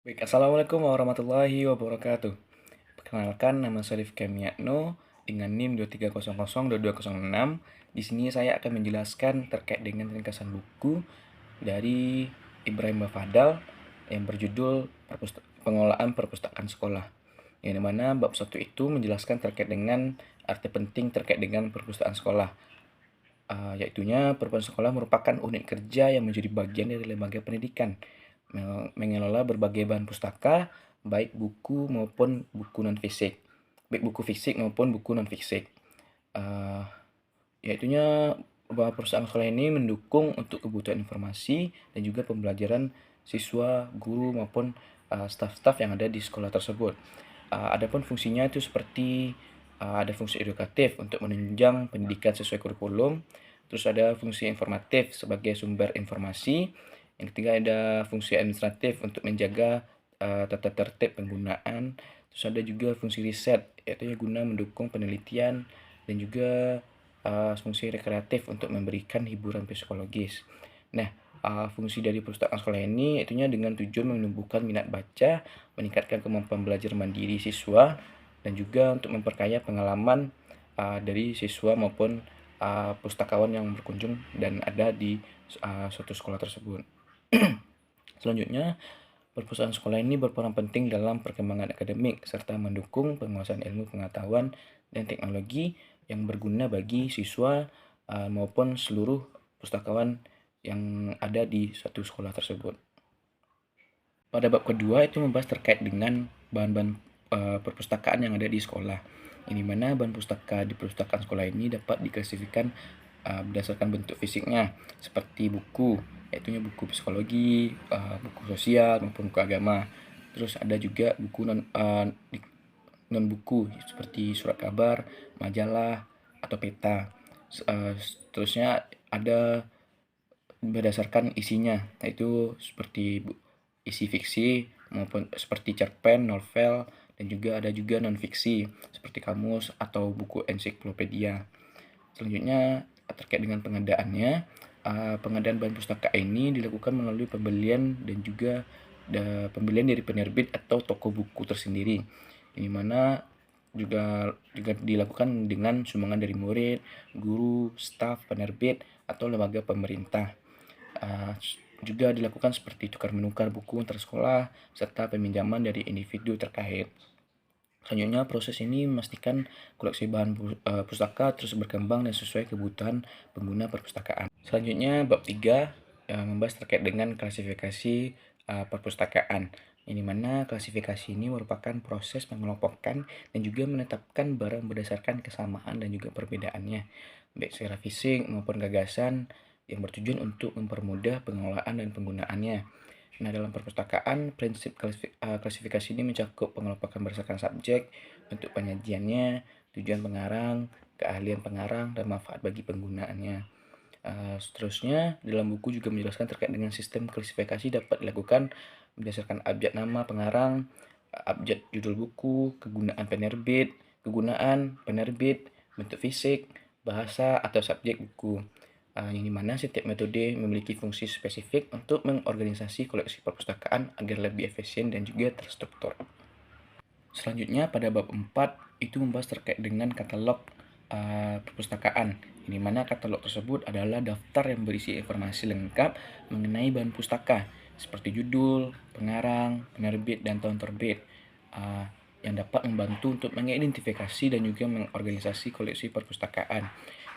Baik, Assalamualaikum warahmatullahi wabarakatuh. Perkenalkan, nama saya Rifki Miatno dengan NIM 23002206. Di sini saya akan menjelaskan terkait dengan ringkasan buku dari Ibrahim Bafadal yang berjudul Pengelolaan Perpustakaan Sekolah. Yang dimana bab 1 itu menjelaskan terkait dengan arti penting terkait dengan perpustakaan sekolah. Yaitunya perpustakaan sekolah merupakan unit kerja yang menjadi bagian dari lembaga pendidikan, mengelola berbagai bahan pustaka, baik buku maupun buku non fisik, baik buku fisik maupun buku non fisik. Yaitunya bahwa perusahaan sekolah ini mendukung untuk kebutuhan informasi dan juga pembelajaran siswa, guru maupun staf-staf yang ada di sekolah tersebut. Adapun fungsinya itu seperti ada fungsi edukatif untuk menunjang pendidikan sesuai kurikulum, terus ada fungsi informatif sebagai sumber informasi, yang ketiga ada fungsi administratif untuk menjaga tata tertib penggunaan, terus ada juga fungsi riset, yaitu guna mendukung penelitian dan juga fungsi rekreatif untuk memberikan hiburan psikologis. Nah, fungsi dari perpustakaan sekolah ini itunya dengan tujuan menumbuhkan minat baca, meningkatkan kemampuan belajar mandiri siswa, dan juga untuk memperkaya pengalaman dari siswa maupun pustakawan yang berkunjung dan ada di suatu sekolah tersebut. Selanjutnya, perpustakaan sekolah ini berperan penting dalam perkembangan akademik serta mendukung penguasaan ilmu pengetahuan dan teknologi yang berguna bagi siswa maupun seluruh pustakawan yang ada di suatu sekolah tersebut. Pada bab kedua itu membahas terkait dengan bahan-bahan perpustakaan yang ada di sekolah. Ini mana bahan pustaka di perpustakaan sekolah ini dapat diklasifikasikan berdasarkan bentuk fisiknya seperti buku, yaitu buku psikologi, buku sosial maupun buku agama. Terus ada juga buku non buku seperti surat kabar, majalah atau peta. Seterusnya ada berdasarkan isinya, yaitu seperti isi fiksi maupun seperti cerpen, novel, dan juga ada juga non fiksi seperti kamus atau buku ensiklopedia. Selanjutnya terkait dengan pengadaannya, pengadaan bahan pustaka ini dilakukan melalui pembelian dan juga pembelian dari penerbit atau toko buku tersendiri. Ini mana juga dilakukan dengan sumbangan dari murid, guru, staf, penerbit, atau lembaga pemerintah. Juga dilakukan seperti tukar menukar buku antar sekolah serta peminjaman dari individu terkait. Selanjutnya, proses ini memastikan koleksi bahan pustaka terus berkembang dan sesuai kebutuhan pengguna perpustakaan. Selanjutnya, bab 3 membahas terkait dengan klasifikasi perpustakaan. Ini mana klasifikasi ini merupakan proses mengelompokkan dan juga menetapkan barang berdasarkan kesamaan dan juga perbedaannya, baik secara fisik maupun gagasan yang bertujuan untuk mempermudah pengelolaan dan penggunaannya. Nah, dalam perpustakaan, prinsip klasifikasi ini mencakup pengelompokan berdasarkan subjek, bentuk penyajiannya, tujuan pengarang, keahlian pengarang, dan manfaat bagi penggunaannya. Seterusnya, dalam buku juga menjelaskan terkait dengan sistem klasifikasi dapat dilakukan berdasarkan abjad nama pengarang, abjad judul buku, kegunaan penerbit, bentuk fisik, bahasa atau subjek buku. Yang dimana setiap metode memiliki fungsi spesifik untuk mengorganisasi koleksi perpustakaan agar lebih efisien dan juga terstruktur. Selanjutnya pada bab 4 itu membahas terkait dengan katalog perpustakaan. Ini mana katalog tersebut adalah daftar yang berisi informasi lengkap mengenai bahan pustaka seperti judul, pengarang, penerbit, dan tahun terbit yang dapat membantu untuk mengidentifikasi dan juga mengorganisasi koleksi perpustakaan.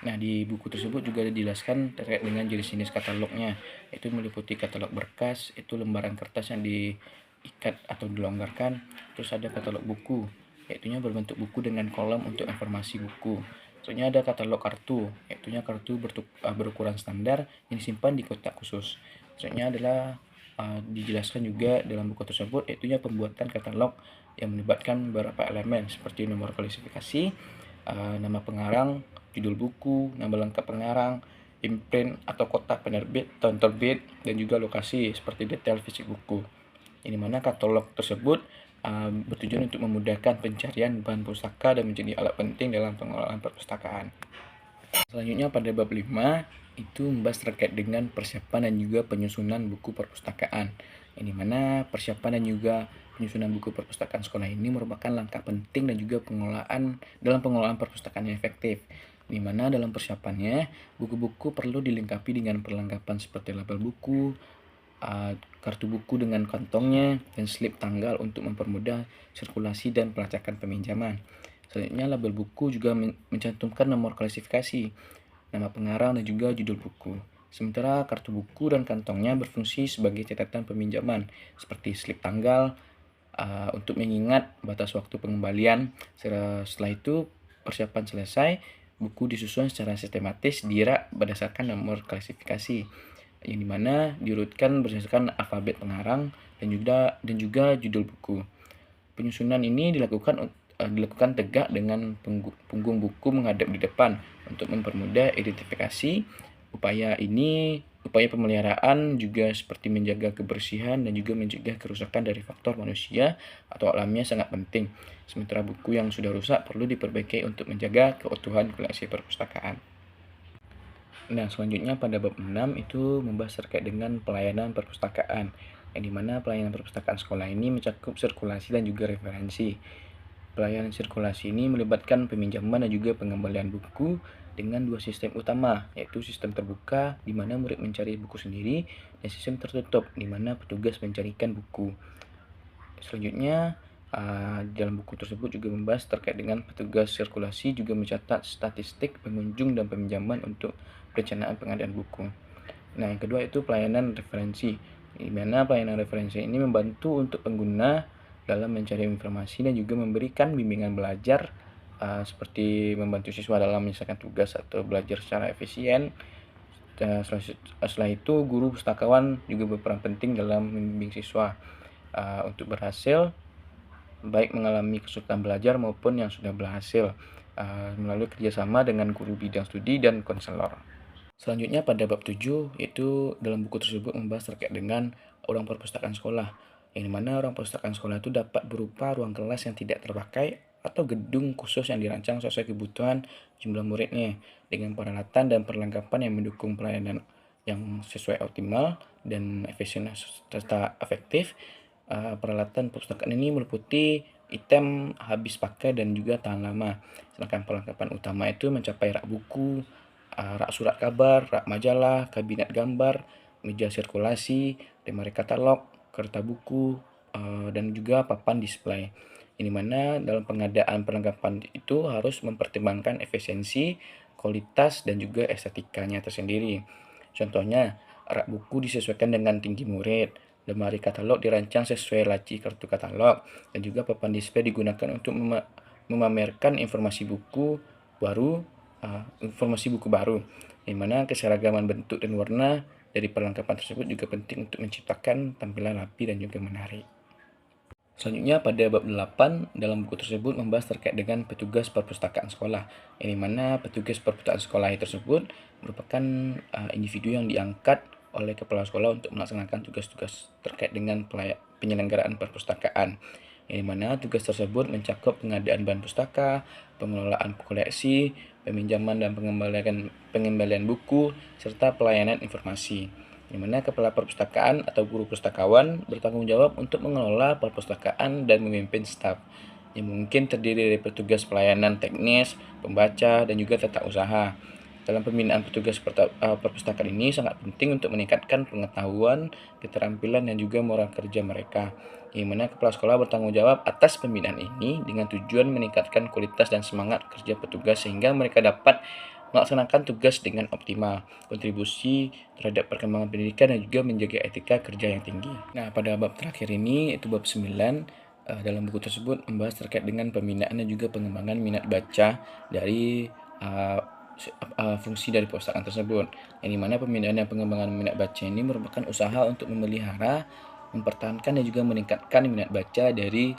Nah, di buku tersebut juga dijelaskan terkait dengan jenis-jenis katalognya, yaitu meliputi katalog berkas, itu lembaran kertas yang diikat atau dilonggarkan, terus ada katalog buku, yaitunya berbentuk buku dengan kolom untuk informasi buku. Selanjutnya ada katalog kartu, yaitunya kartu berukuran standar yang disimpan di kotak khusus. Selanjutnya adalah dijelaskan juga dalam buku tersebut, yaitunya pembuatan katalog yang melibatkan beberapa elemen seperti nomor klasifikasi, nama pengarang, judul buku, nama lengkap pengarang, imprint atau kotak penerbit, tahun terbit, dan juga lokasi seperti detail fisik buku. Ini mana katalog tersebut bertujuan untuk memudahkan pencarian bahan pustaka dan menjadi alat penting dalam pengelolaan perpustakaan. Selanjutnya pada bab 5 itu membahas terkait dengan persiapan dan juga penyusunan buku perpustakaan. yang dimana persiapan dan juga penyusunan buku perpustakaan sekolah ini merupakan langkah penting dan juga pengelolaan perpustakaan yang efektif. Di mana dalam persiapannya, buku-buku perlu dilengkapi dengan perlengkapan seperti label buku, kartu buku dengan kantongnya, dan slip tanggal untuk mempermudah sirkulasi dan pelacakan peminjaman. Selanjutnya, label buku juga mencantumkan nomor klasifikasi, nama pengarang, dan juga judul buku. Sementara kartu buku dan kantongnya berfungsi sebagai catatan peminjaman, seperti slip tanggal, untuk mengingat batas waktu pengembalian. Setelah itu, persiapan selesai, buku disusun secara sistematis di rak berdasarkan nomor klasifikasi, yang dimana diurutkan berdasarkan alfabet pengarang dan juga judul buku. Penyusunan ini dilakukan tegak dengan punggung buku menghadap di depan untuk mempermudah identifikasi. Upaya pemeliharaan juga seperti menjaga kebersihan dan juga mencegah kerusakan dari faktor manusia atau alamnya sangat penting. Sementara buku yang sudah rusak perlu diperbaiki untuk menjaga keutuhan koleksi perpustakaan. Nah, selanjutnya pada bab 6 itu membahas terkait dengan pelayanan perpustakaan, yang dimana pelayanan perpustakaan sekolah ini mencakup sirkulasi dan juga referensi. Pelayanan sirkulasi ini melibatkan peminjaman dan juga pengembalian buku dengan dua sistem utama, yaitu sistem terbuka, di mana murid mencari buku sendiri, dan sistem tertutup, di mana petugas mencarikan buku. Selanjutnya, dalam buku tersebut juga membahas terkait dengan petugas sirkulasi juga mencatat statistik pengunjung dan peminjaman untuk perencanaan pengadaan buku. Nah, yang kedua itu pelayanan referensi, di mana pelayanan referensi ini membantu untuk pengguna dalam mencari informasi dan juga memberikan bimbingan belajar, seperti membantu siswa dalam menyelesaikan tugas atau belajar secara efisien. Setelah itu, guru pustakawan juga berperan penting dalam membimbing siswa untuk berhasil, baik mengalami kesulitan belajar maupun yang sudah berhasil, melalui kerjasama dengan guru bidang studi dan konselor. Selanjutnya pada bab 7, yaitu dalam buku tersebut membahas terkait dengan ruang perpustakaan sekolah, yang dimana ruang perpustakaan sekolah itu dapat berupa ruang kelas yang tidak terpakai atau gedung khusus yang dirancang sesuai kebutuhan jumlah muridnya, dengan peralatan dan perlengkapan yang mendukung pelayanan yang sesuai optimal dan efisien serta efektif. Peralatan perpustakaan ini meliputi item habis pakai dan juga tahan lama. Sedangkan perlengkapan utama itu mencapai rak buku, rak surat kabar, rak majalah, kabinet gambar, meja sirkulasi, lemari katalog, kertas buku, dan juga papan display. Ini mana dalam pengadaan perlengkapan itu harus mempertimbangkan efisiensi, kualitas, dan juga estetikanya tersendiri. Contohnya, rak buku disesuaikan dengan tinggi murid, lemari katalog dirancang sesuai laci kartu katalog, dan juga papan display digunakan untuk memamerkan informasi buku baru, di mana keseragaman bentuk dan warna dari perlengkapan tersebut juga penting untuk menciptakan tampilan rapi dan juga menarik. Selanjutnya pada bab 8 dalam buku tersebut membahas terkait dengan petugas perpustakaan sekolah, yang dimana petugas perpustakaan sekolah tersebut merupakan individu yang diangkat oleh kepala sekolah untuk melaksanakan tugas-tugas terkait dengan penyelenggaraan perpustakaan, yang dimana tugas tersebut mencakup pengadaan bahan pustaka, pengelolaan koleksi, peminjaman dan pengembalian buku, serta pelayanan informasi, di mana kepala perpustakaan atau guru pustakawan bertanggung jawab untuk mengelola perpustakaan dan memimpin staf, yang mungkin terdiri dari petugas pelayanan teknis, pembaca, dan juga tata usaha. Dalam pembinaan petugas perpustakaan ini sangat penting untuk meningkatkan pengetahuan, keterampilan, dan juga moral kerja mereka, yang mana kepala sekolah bertanggung jawab atas pembinaan ini dengan tujuan meningkatkan kualitas dan semangat kerja petugas sehingga mereka dapat melaksanakan tugas dengan optimal, kontribusi terhadap perkembangan pendidikan, dan juga menjaga etika kerja yang tinggi. Nah, pada bab terakhir ini, itu bab 9, dalam buku tersebut membahas terkait dengan pembinaan dan juga pengembangan minat baca dari fungsi dari perpustakaan tersebut, yang dimana pembinaan dan pengembangan minat baca ini merupakan usaha untuk memelihara, mempertahankan, dan juga meningkatkan minat baca dari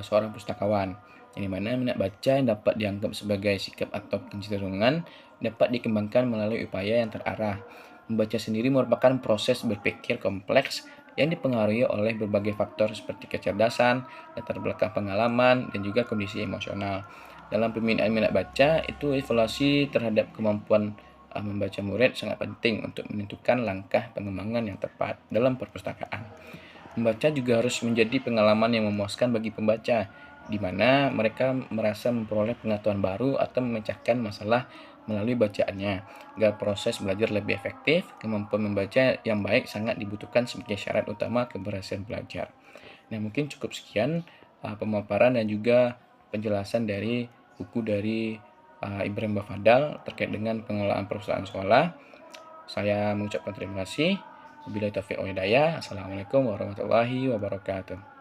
seorang pustakawan, yang dimana minat baca yang dapat dianggap sebagai sikap atau kecenderungan dapat dikembangkan melalui upaya yang terarah. Membaca sendiri merupakan proses berpikir kompleks yang dipengaruhi oleh berbagai faktor seperti kecerdasan, latar belakang pengalaman, dan juga kondisi emosional. Dalam pembinaan minat baca, itu evaluasi terhadap kemampuan membaca murid sangat penting untuk menentukan langkah pengembangan yang tepat dalam perpustakaan. Membaca juga harus menjadi pengalaman yang memuaskan bagi pembaca, di mana mereka merasa memperoleh pengetahuan baru atau memecahkan masalah melalui bacaannya. Agar proses belajar lebih efektif, kemampuan membaca yang baik sangat dibutuhkan sebagai syarat utama keberhasilan belajar. Nah, mungkin cukup sekian pemaparan dan juga penjelasan dari buku dari Ibrahim Bafadal terkait dengan pengelolaan perusahaan sekolah. Saya mengucapkan terima kasih. Wabillahi taufiq wal hidayah. Assalamualaikum warahmatullahi wabarakatuh.